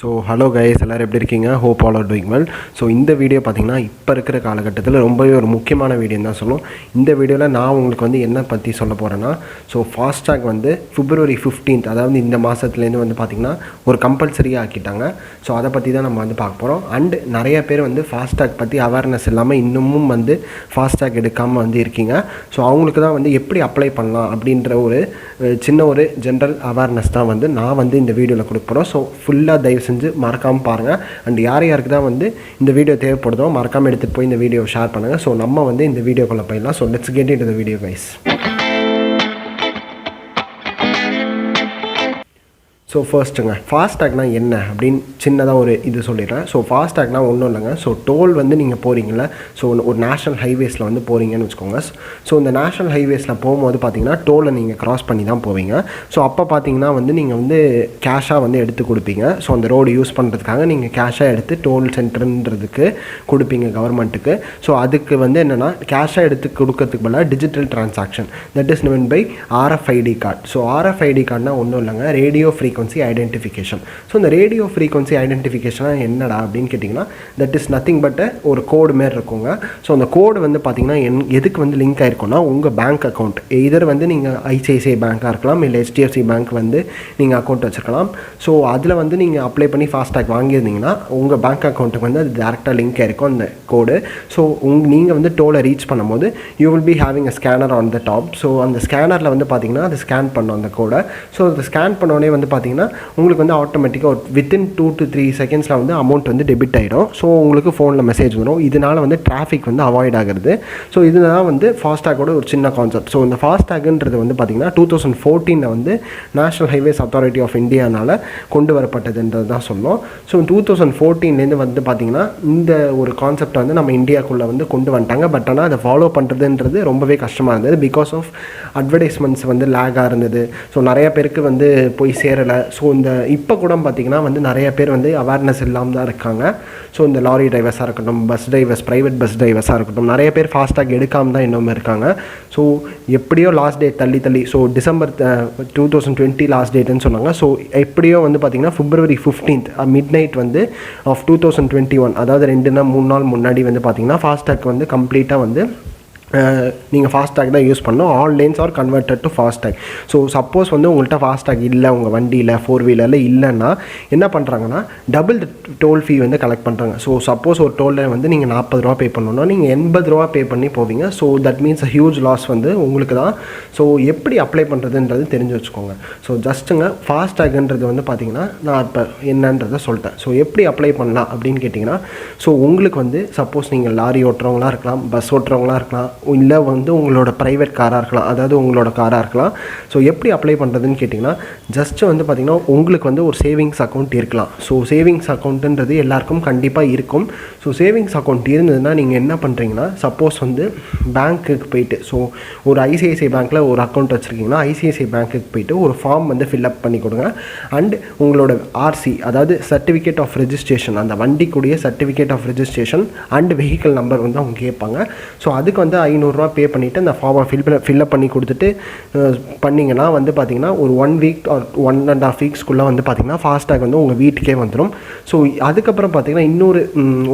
So hello guys, எல்லோரும் எப்படி இருக்கீங்க? Hope all are doing well. So இந்த வீடியோ பார்த்திங்கன்னா இப்போ இருக்கிற காலகட்டத்தில் ரொம்பவே ஒரு முக்கியமான வீடியோன்னு தான் சொல்லும். இந்த வீடியோவில் நான் உங்களுக்கு என்ன பற்றி சொல்ல போகிறேன்னா, ஸோ ஃபாஸ்டாக் February 15th, அதாவது இந்த மாதத்துலேருந்து பார்த்திங்கன்னா ஒரு கம்பல்சரியாக ஆக்கிட்டாங்க. ஸோ அதை பற்றி தான் நம்ம பார்க்க போகிறோம். அண்ட் நிறைய பேர் ஃபாஸ்டாக் பற்றி அவேர்னஸ் இல்லாமல் இன்னமும் ஃபாஸ்டாக் எடுக்காமல் இருக்கீங்க. ஸோ அவங்களுக்கு தான் எப்படி அப்ளை பண்ணலாம் அப்படின்ற ஒரு சின்ன ஒரு ஜென்ரல் அவேர்னஸ் தான் நான் இந்த வீடியோவில் கொடுக்க போகிறோம். ஸோ ஃபுல்லாக தயவு செஞ்சு மறக்காமல் பாருங்கள். அண்ட் யாருக்கு தான் இந்த வீடியோ தேவைப்படுதோ மறக்காமல் எடுத்துகிட்டு போய் இந்த வீடியோவை ஷேர் பண்ணுங்கள். ஸோ நம்ம இந்த வீடியோக்குள்ளே போயிடலாம். So let's get into the video guys. So ஃபர்ஸ்ட்டுங்க, ஃபாஸ்டாக்னா என்ன அப்படின்னு சின்னதாக ஒரு இது சொல்லிடுறேன். ஸோ ஃபாஸ்டாக்னா ஒன்றும் இல்லைங்க. ஸோ டோல் நீங்கள் போகிறீங்கள, ஸோ ஒரு நேஷ்னல் ஹைவேஸில் போகிறீங்கன்னு வச்சுக்கோங்க. ஸோ இந்த நேஷ்னல் ஹைவேஸில் போகும்போது பார்த்தீங்கன்னா டோலை நீங்கள் க்ராஸ் பண்ணி தான் போவீங்க. ஸோ அப்போ பார்த்தீங்கன்னா நீங்கள் கேஷாக எடுத்து கொடுப்பீங்க. ஸோ அந்த ரோடு யூஸ் பண்ணுறதுக்காக நீங்கள் கேஷாக எடுத்து டோல் சென்டர்ன்றதுக்கு கொடுப்பீங்க கவர்மெண்ட்டுக்கு. ஸோ அதுக்கு என்னென்னா கேஷாக எடுத்து கொடுக்கறதுக்கு பதிலாக digital transaction, that is known by RFID card. So RFID கார்டுனா ஒன்றும் இல்லைங்க, ரேடியோ ஃப்ரீக்வன்சி ஐடென்டிஃபிகேஷன். ஸோ இந்த ரேடியோ ஃப்ரீக்வன்சி ஐடென்டிஃபிகேஷனாக என்னடா அப்படின்னு கேட்டிங்கன்னா, தட் இஸ் நத்திங் பட் ஒரு கோடு மாரி இருக்குங்க. ஸோ அந்த கோடு பார்த்தீங்கன்னா எதுக்கு லிங்க் ஆகிருக்கும்னா உங்கள் பேங்க் அக்கௌண்ட், எதர் நீங்கள் ICICI பேங்காக இருக்கலாம், இல்லை HDFC பேங்க் நீங்கள் அக்கௌண்ட் வச்சுருக்கலாம். ஸோ அதில் நீங்கள் அப்ளை பண்ணி ஃபாஸ்டாக் வாங்கியிருந்தீங்கன்னா உங்கள் பேங்க் அக்கௌண்ட்டுக்கு அது டேரெக்டாக லிங்க் ஆகிருக்கும் அந்த கோடு. ஸோ நீங்கள் டோலை ரீச் பண்ணும்போது you will be having a scanner on the top. So அந்த ஸ்கேனரில் பார்த்தீங்கன்னா அது ஸ்கேன் பண்ணும் அந்த கோடை. ஸோ அதை ஸ்கேன் பண்ணோடனே பார்த்தீங்கன்னா உங்களுக்கு ஆட்டோமேட்டிக்காக வித்தின் 2 to 3 செகண்ட்ஸில் அமௌண்ட் டெபிட் ஆகிடும். ஸோ உங்களுக்கு ஃபோனில் மெசேஜ் வரும். இதனால் டிராஃபிக் அவாய்ட் ஆகிறது. ஸோ இதுதான் ஃபாஸ்டாகோட ஒரு சின்ன கான்செப்ட். ஸோ இந்த ஃபாஸ்டாக்ன்றது பார்த்தீங்கன்னா 2014 நேஷனல் ஹைவேஸ் அத்தாரிட்டி ஆஃப் இந்தியானால் கொண்டு வரப்பட்டதுன்றது தான் சொல்லணும். ஸோ 2014 பார்த்தீங்கன்னா இந்த ஒரு கான்செப்டை நம்ம இந்தியாவுக்குள்ளே கொண்டு வந்துட்டாங்க. பட் ஆனால் அதை ஃபாலோ பண்ணுறதுன்றது ரொம்பவே கஷ்டமாக இருந்தது. பிகாஸ் ஆஃப் அட்வர்டைஸ்மெண்ட்ஸ் லேகாக இருந்தது. ஸோ நிறைய பேருக்கு போய் சேரலை. ஸோ இந்த இப்போ கூட பார்த்திங்கன்னா நிறைய பேர் அவேர்னஸ் இல்லாமல் தான் இருக்காங்க. ஸோ இந்த லாரி டிரைவர்ஸாக இருக்கட்டும், பஸ் டிரைவர்ஸ், ப்ரைவேட் பஸ் டிரைவர்ஸாக இருக்கட்டும், நிறைய பேர் ஃபாஸ்டாக் எடுக்காமல் தான் இன்னும் இருக்காங்க. ஸோ எப்படியோ லாஸ்ட் டேட் தள்ளி ஸோ December 2020 லாஸ்ட் டேட்டுன்னு சொன்னாங்க. ஸோ எப்படியோ பார்த்திங்கன்னா February 15th mid night of 2021, அதாவது 2-3 நாள் முன்னாடி பார்த்திங்கன்னா ஃபாஸ்டாக் கம்ப்ளீட்டாக நீங்கள் ஃபாஸ்டாக் தான் யூஸ் பண்ணணும். All lanes R converted to FASTag. So suppose உங்கள்கிட்ட ஃபாஸ்டாக் இல்லை, உங்கள் வண்டியில் 4-வீலரில் இல்லைன்னா என்ன பண்ணுறாங்கன்னா டபுள் டோல் ஃபீ கலெக்ட் பண்ணுறாங்க. ஸோ சப்போஸ் ஒரு டோலில் நீங்கள் 40 ரூபா பே பண்ணணுன்னா நீங்கள் 80 ரூபா பே பண்ணி போவீங்க. So that means a huge loss உங்களுக்கு தான். ஸோ எப்படி அப்ளை பண்ணுறதுன்றது தெரிஞ்சு வச்சுக்கோங்க. ஸோ ஜஸ்ட்டுங்க ஃபாஸ்டாக்ன்றது பார்த்தீங்கன்னா நான் இப்போ என்னன்றதை சொல்லிட்டேன். ஸோ எப்படி அப்ளை பண்ணலாம் அப்படின்னு கேட்டிங்கன்னா, ஸோ உங்களுக்கு சப்போஸ் நீங்கள் லாரி ஓட்டுறவங்களா இருக்கலாம், பஸ் ஓட்டுறவங்களா இருக்கலாம், இல்லை உங்களோட ப்ரைவேட் காராக இருக்கலாம், அதாவது உங்களோட காராக இருக்கலாம். ஸோ எப்படி அப்ளை பண்ணுறதுன்னு கேட்டிங்கன்னா, ஜஸ்ட்டு பார்த்திங்கன்னா உங்களுக்கு ஒரு சேவிங்ஸ் அக்கௌண்ட் இருக்கலாம். ஸோ சேவிங்ஸ் அக்கௌண்ட்டுன்றது எல்லாருக்கும் கண்டிப்பாக இருக்கும். ஸோ சேவிங்ஸ் அக்கௌண்ட் இருந்ததுன்னா நீங்கள் என்ன பண்ணுறீங்கன்னா, சப்போஸ் பேங்க்குக்கு போயிட்டு, ஸோ ஒரு ICICI பேங்க்கில் ஒரு அக்கௌண்ட் வச்சுருக்கீங்கன்னா ICICI பேங்க்குக்கு போயிட்டு ஒரு ஃபார்ம் ஃபில்அப் பண்ணி கொடுங்க. அண்ட் உங்களோட RC, அதாவது சர்டிஃபிகேட் ஆஃப் ரெஜிஸ்ட்ரேஷன், அந்த வண்டிக்குடைய certificate of registration and vehicle number அவங்க கேட்பாங்க. ஸோ அதுக்கு 500 ரூபா பே பண்ணிவிட்டு அந்த ஃபார்மை ஃபில்அப் பண்ணி கொடுத்துட்டு பண்ணிங்கன்னா பார்த்திங்கன்னா ஒரு 1 வீக் ஆர் 1.5 வீக்ஸ்க்குள்ளே பார்த்திங்கன்னா ஃபாஸ்டாக் உங்கள் வீட்டுக்கே வந்துடும். ஸோ அதுக்கப்புறம் பார்த்திங்கன்னா இன்னொரு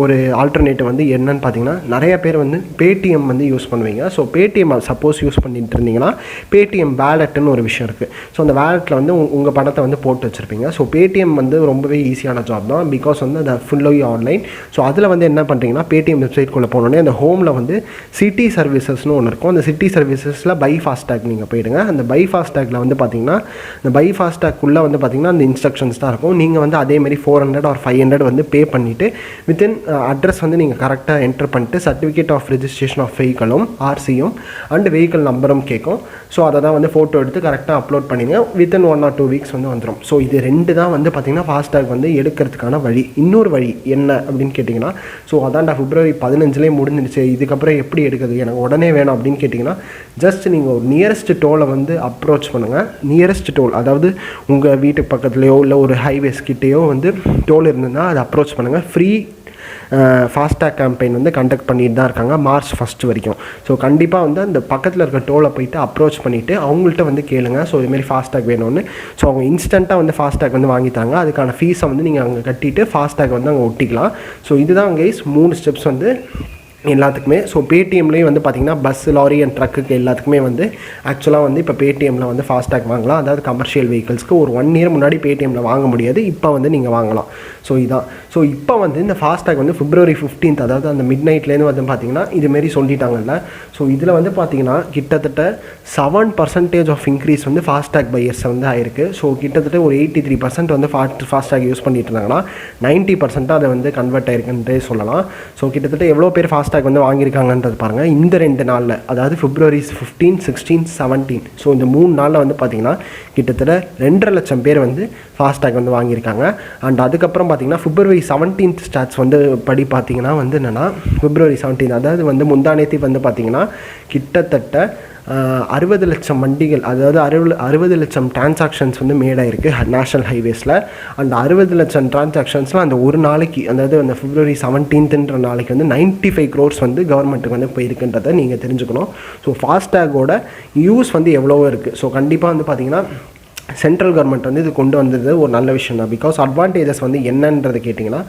ஒரு ஆல்டர்னேட்டிவ் என்னென்னு பார்த்திங்கன்னா, நிறைய பேர் பேடிஎம் யூஸ் பண்ணுவீங்க. ஸோ பேடிஎம் சப்போஸ் யூஸ் பண்ணிட்டு இருந்தீங்கன்னா பேடிஎம் வேலெட்டுன்னு ஒரு விஷயம் இருக்குது. ஸோ அந்த வேலெட்டில் உங்கள் பணத்தை போட்டு வச்சுருப்பீங்க. ஸோ பேடிஎம் ரொம்பவே ஈஸியான ஜாப் தான். பிகாஸ் அது ஃபுல்லாகி ஆன்லைன். ஸோ அதில் என்ன பண்ணுறீங்கன்னா, பேடிஎம் வெப்சைட்குள்ளே போனோடனே அந்த ஹோமில் சிட்டி சர்வீசஸ்னு ஒன்று இருக்கும். அந்த சிட்டி சர்வீசஸில் பை ஃபாஸ்டாக் நீங்கள் போயிடுங்க. அந்த பை ஃபாஸ்டாகில் பார்த்தீங்கன்னா, இந்த பை ஃபாஸ்டாக்குள்ளே பார்த்தீங்கன்னா அந்த இன்ஸ்ட்ரக்ஷன்ஸ் தான் இருக்கும். நீங்கள் அதேமாதிரி 400 or 500 பே பண்ணிவிட்டு வித்தின் அட்ரஸ் நீங்கள் கரெக்டாக என்டர் பண்ணிட்டு சர்டிஃபிகேட் ஆஃப் ரெஜிஸ்ட்ரேஷன் ஆஃப் வெஹிக்கிளும் RCயும் அண்ட் வெஹிக்கிள் நம்பரும் கேட்கும். ஸோ அதை தான் ஃபோட்டோ எடுத்து கரெக்டாக அப்லோட் பண்ணிங்க. வித்தின் 1 or 2 வீக்ஸ் வந்துடும். ஸோ இது 2 தான் பார்த்தீங்கன்னா ஃபாஸ்டாக் எடுக்கிறதுக்கான வழி. இன்னொரு வழி என்ன அப்படின்னு கேட்டிங்கன்னா, ஸோ அதான்டா February 15 முடிஞ்சிடுச்சு, இதுக்கப்புறம் எப்படி எடுக்கிறது, எனக்கு உடனே வேணும் அப்படின்னு கேட்டிங்கன்னா, ஜஸ்ட் நீங்கள் ஒரு நியரஸ்ட் டோலை அப்ரோச் பண்ணுங்கள். நியரஸ்ட் டோல், அதாவது உங்கள் வீட்டுக்கு பக்கத்துலேயோ இல்லை ஒரு ஹைவேஸ் கிட்டேயோ டோல் இருந்ததுன்னா அதை அப்ரோச் பண்ணுங்கள். ஃப்ரீ ஃபாஸ்டாக் கேம்பெயின் வந்து கண்டக்ட் பண்ணிட்டு தான் இருக்காங்க மார்ச் 1 வரைக்கும். ஸோ கண்டிப்பாக வந்து அந்த பக்கத்தில் இருக்க டோலை போயிட்டு அப்ரோச் பண்ணிவிட்டு அவங்கள்ட்ட வந்து கேளுங்க. ஸோ இதுமாரி ஃபாஸ்டாக் வேணும்னு. ஸோ அவங்க இன்ஸ்டண்ட்டாக வந்து ஃபாஸ்டாக் வந்து வாங்கித்தாங்க. அதுக்கான ஃபீஸை வந்து நீங்கள் அங்கே கட்டிட்டு ஃபாஸ்டாக் வந்து அங்கே ஒட்டிக்கலாம். ஸோ இதுதான் கைஸ் 3 ஸ்டெப்ஸ் வந்து எல்லாத்துக்குமே. ஸோ பேடிஎம்லேயும் வந்து பார்த்திங்கன்னா பஸ், லாரி அண்ட் ட்ரக்குக்கு எல்லாத்துக்குமே வந்து ஆக்சுவலாக வந்து இப்போ பேடிஎம்மில் வந்து ஃபாஸ்டாக் வாங்கலாம். அதாவது கமர்ஷியல் வெஹிக்கிள்ஸ்க்கு ஒரு 1 இயர் முன்னாடி பேடிஎம்மில் வாங்க முடியாது, இப்போ வந்து நீங்கள் வாங்கலாம். ஸோ இதான். ஸோ இப்போ வந்து இந்த ஃபாஸ்டாக் வந்து February 15th, அதாவது அந்த மிட் நைட்லேருந்து வந்து பார்த்திங்கன்னா இதுமாரி சொல்லிட்டாங்கல்ல. ஸோ இதில் வந்து பார்த்திங்கன்னா கிட்டத்தட்ட 7% ஆஃப் இன்க்ரீஸ் வந்து ஃபாஸ்டாக் பையர்ஸ் வந்து ஆயிருக்கு. ஸோ கிட்டத்தட்ட ஒரு 83% வந்து ஃபாஸ்டாக் யூஸ் பண்ணிட்டு இருந்தாங்கன்னா 90% அதை வந்து கன்வெர்ட் ஆயிருக்குன்றே சொல்லலாம். ஸோ கிட்டத்தட்ட எவ்வளோ பேர் ஃபாஸ்டாக் வந்து வாங்கியிருக்காங்கன்றது பாருங்கள். இந்த 2 நாளில், அதாவது February 15, 16, 17, ஸோ இந்த 3 நாளில் வந்து பார்த்திங்கன்னா கிட்டத்தட்ட 2.5 லட்சம் பேர் வந்து ஃபாஸ்டாக் வந்து வாங்கியிருக்காங்க. அண்ட் அதுக்கப்புறம் பார்த்திங்கன்னா February 17th ஸ்டாட்ஸ் வந்து படி பார்த்திங்கன்னா வந்து என்னென்னா February 17, அதாவது வந்து முந்தானேத்தி வந்து பார்த்திங்கன்னா கிட்டத்தட்ட 60 லட்சம் வண்டிகள், அதாவது 60 லட்சம் டிரான்சாக்ஷன்ஸ் வந்து மேடாயிருக்கு நேஷ்னல் ஹைவேஸில். அந்த 60 லட்சம் டிரான்சாக்ஷன்ஸில் அந்த ஒரு நாளைக்கு, அதாவது அந்த February 17th நாளைக்கு வந்து 95 crores வந்து கவர்மெண்ட்டுக்கு வந்து போயிருக்குன்றதை நீங்கள் தெரிஞ்சுக்கணும். ஸோ ஃபாஸ்டாகோட யூஸ் வந்து எவ்வளவோ இருக்குது. ஸோ கண்டிப்பாக வந்து பார்த்திங்கன்னா சென்ட்ரல் கவர்மெண்ட் வந்து இது கொண்டு வந்தது ஒரு நல்ல விஷயம் தான். பிகாஸ் அட்வான்டேஜஸ் வந்து என்னன்றது கேட்டிங்கன்னா,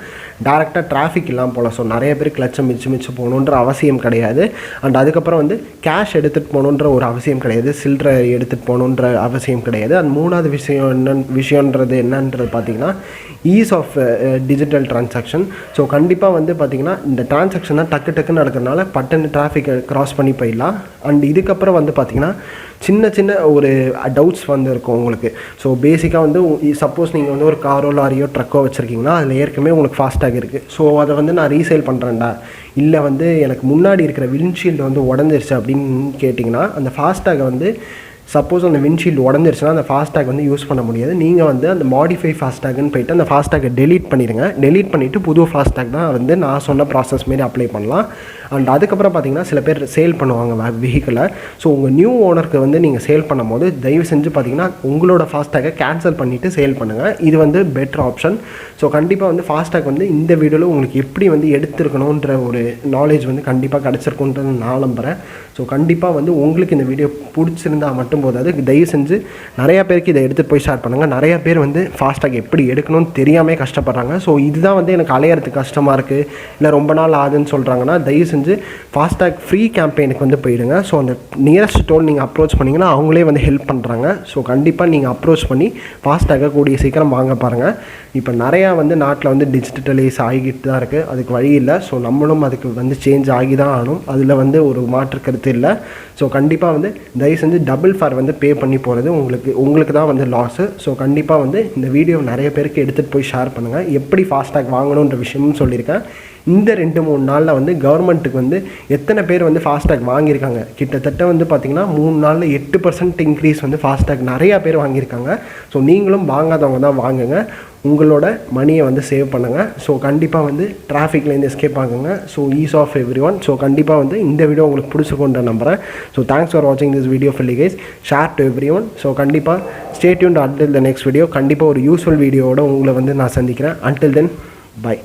டேரெக்டாக டிராஃபிக் இல்லாமல் போகலாம். ஸோ நிறைய பேர் கிளச்சம் மிச்சு போகணுன்ற அவசியம் கிடையாது. அண்ட் அதுக்கப்புறம் வந்து கேஷ் எடுத்துகிட்டு போகணுன்ற ஒரு அவசியம் கிடையாது, சில்லறை எடுத்துகிட்டு போகணுன்ற அவசியம் கிடையாது. அண்ட் 3வது விஷயன்றது என்னன்றது பார்த்திங்கன்னா is of digital transaction. So கண்டிப்பாக வந்து பார்த்திங்கன்னா இந்த ட்ரான்சாக்ஷன் தான் டக்குன்னு நடக்கிறதுனால பட்டன் டிராஃபிக்கை க்ராஸ் பண்ணி போயிடலாம். அண்ட் இதுக்கப்புறம் வந்து பார்த்திங்கன்னா சின்ன ஒரு டவுட்ஸ் வந்து இருக்கும் உங்களுக்கு. ஸோ பேசிக்காக வந்து சப்போஸ் நீங்கள் வந்து ஒரு காரோ, லாரியோ, ட்ரக்கோ வச்சுருக்கீங்கன்னா அதில் ஏற்கனவே உங்களுக்கு ஃபாஸ்டாக் இருக்குது. ஸோ அதை வந்து நான் ரீசேல் பண்ணுறேன்டா, இல்லை வந்து எனக்கு முன்னாடி இருக்கிற விண்ட்ஷீல்டு வந்து உடஞ்சிருச்சு அப்படின்னு கேட்டிங்கன்னா, அந்த ஃபாஸ்டாகை வந்து சப்போஸ் அந்த விண்ட்ஷீல்டு உடஞ்சிருச்சுன்னா அந்த ஃபாஸ்டாக் வந்து யூஸ் பண்ண முடியாது. நீங்கள் வந்து அந்த மாடிஃபை ஃபாஸ்டாக்னு போய்ட்டு அந்த ஃபாஸ்டாகை டெலீட் பண்ணிடுங்க. டெலீட் பண்ணிவிட்டு புது ஃபாஸ்டாக் தான் வந்து நான் சொன்ன ப்ராசஸ் மாரி அப்ளை பண்ணலாம். அண்ட் அதுக்கப்புறம் பார்த்திங்கன்னா சில பேர் சேல் பண்ணுவாங்க வெஹிக்கிளை. ஸோ உங்கள் நியூ ஓனருக்கு வந்து நீங்கள் சேல் பண்ணும் போது தயவு செஞ்சு பார்த்திங்கன்னா உங்களோட ஃபாஸ்டாகை கேன்சல் பண்ணிவிட்டு சேல் பண்ணுங்கள். இது வந்து பெட்டர் ஆப்ஷன். ஸோ கண்டிப்பாக வந்து ஃபாஸ்டாக் வந்து இந்த வீடியோவில் உங்களுக்கு எப்படி வந்து எடுத்துருக்கணுன்ற ஒரு நாலேஜ் வந்து கண்டிப்பாக கிடச்சிருக்குன்றது நான் நம்புகிறேன். ஸோ கண்டிப்பாக வந்து உங்களுக்கு இந்த வீடியோ பிடிச்சிருந்தால் மட்டும் போதாது, தயவு செஞ்சு நிறையா பேருக்கு இதை எடுத்துகிட்டு போய் ஷேர் பண்ணுங்கள். நிறையா பேர் வந்து ஃபாஸ்டாக் எப்படி எடுக்கணும்னு தெரியாமல் கஷ்டப்படுறாங்க. ஸோ இதுதான் வந்து எனக்கு அலையிறதுக்கு கஷ்டமாக இருக்குது, இல்லை ரொம்ப நாள் ஆகுதுன்னு சொல்கிறாங்கன்னா தயவு செஞ்சு ஃபாஸ்டாக் ஃப்ரீ கேம்பெயினுக்கு வந்து போயிடுங்க. ஸோ அந்த நியரஸ்ட் டோல் நீங்கள் அப்ரோச் பண்ணிங்கன்னா அவங்களே வந்து ஹெல்ப் பண்ணுறாங்க. ஸோ கண்டிப்பாக நீங்கள் அப்ரோச் பண்ணி ஃபாஸ்டாக கூடிய சீக்கிரம் வாங்க பாருங்கள். இப்போ நிறையா வந்து நாட்டில் வந்து டிஜிட்டலைஸ் ஆகிட்டு தான் இருக்குது, அதுக்கு வழி இல்லை. ஸோ நம்மளும் அதுக்கு வந்து சேஞ்ச் ஆகி தான் ஆகணும், அதில் வந்து ஒரு மாற்று கருத்து இல்லை. ஸோ கண்டிப்பாக வந்து தயவு செஞ்சு டபுள் ஃபேர் வந்து பே பண்ணி போகிறது உங்களுக்கு தான் வந்து லாஸு. ஸோ கண்டிப்பாக வந்து இந்த வீடியோ நிறைய பேருக்கு எடுத்துகிட்டு போய் ஷேர் பண்ணுங்கள். எப்படி ஃபாஸ்டாக் வாங்கணுன்ற விஷயமும் சொல்லியிருக்கேன். இந்த 2-3 நாளில் வந்து கவர்மெண்ட்டுக்கு வந்து எத்தனை பேர் வந்து ஃபாஸ்டாக் வாங்கியிருக்காங்க, கிட்டத்தட்ட வந்து பார்த்திங்கன்னா 3 நாளில் 8% இன்க்ரீஸ் வந்து ஃபாஸ்டாக் நிறையா பேர் வாங்கியிருக்காங்க. ஸோ நீங்களும் வாங்காதவங்க தான் வாங்குங்க, உங்களோட மணியை வந்து சேவ் பண்ணுங்கள். ஸோ கண்டிப்பாக வந்து டிராஃபிக்லேருந்து எஸ்கேப் ஆகுங்க. So ease of everyone. So கண்டிப்பாக வந்து இந்த வீடியோ உங்களுக்கு பிடிச்சிருக்குன்ற நம்புகிறேன். ஸோ தேங்க்ஸ் ஃபார் வாட்சிங் this video fully guys. Share to everyone. So கண்டிப்பாக stay tuned until the next video. கண்டிப்பாக ஒரு யூஸ்ஃபுல் வீடியோவோட உங்களை வந்து நான் சந்திக்கிறேன். Until then by.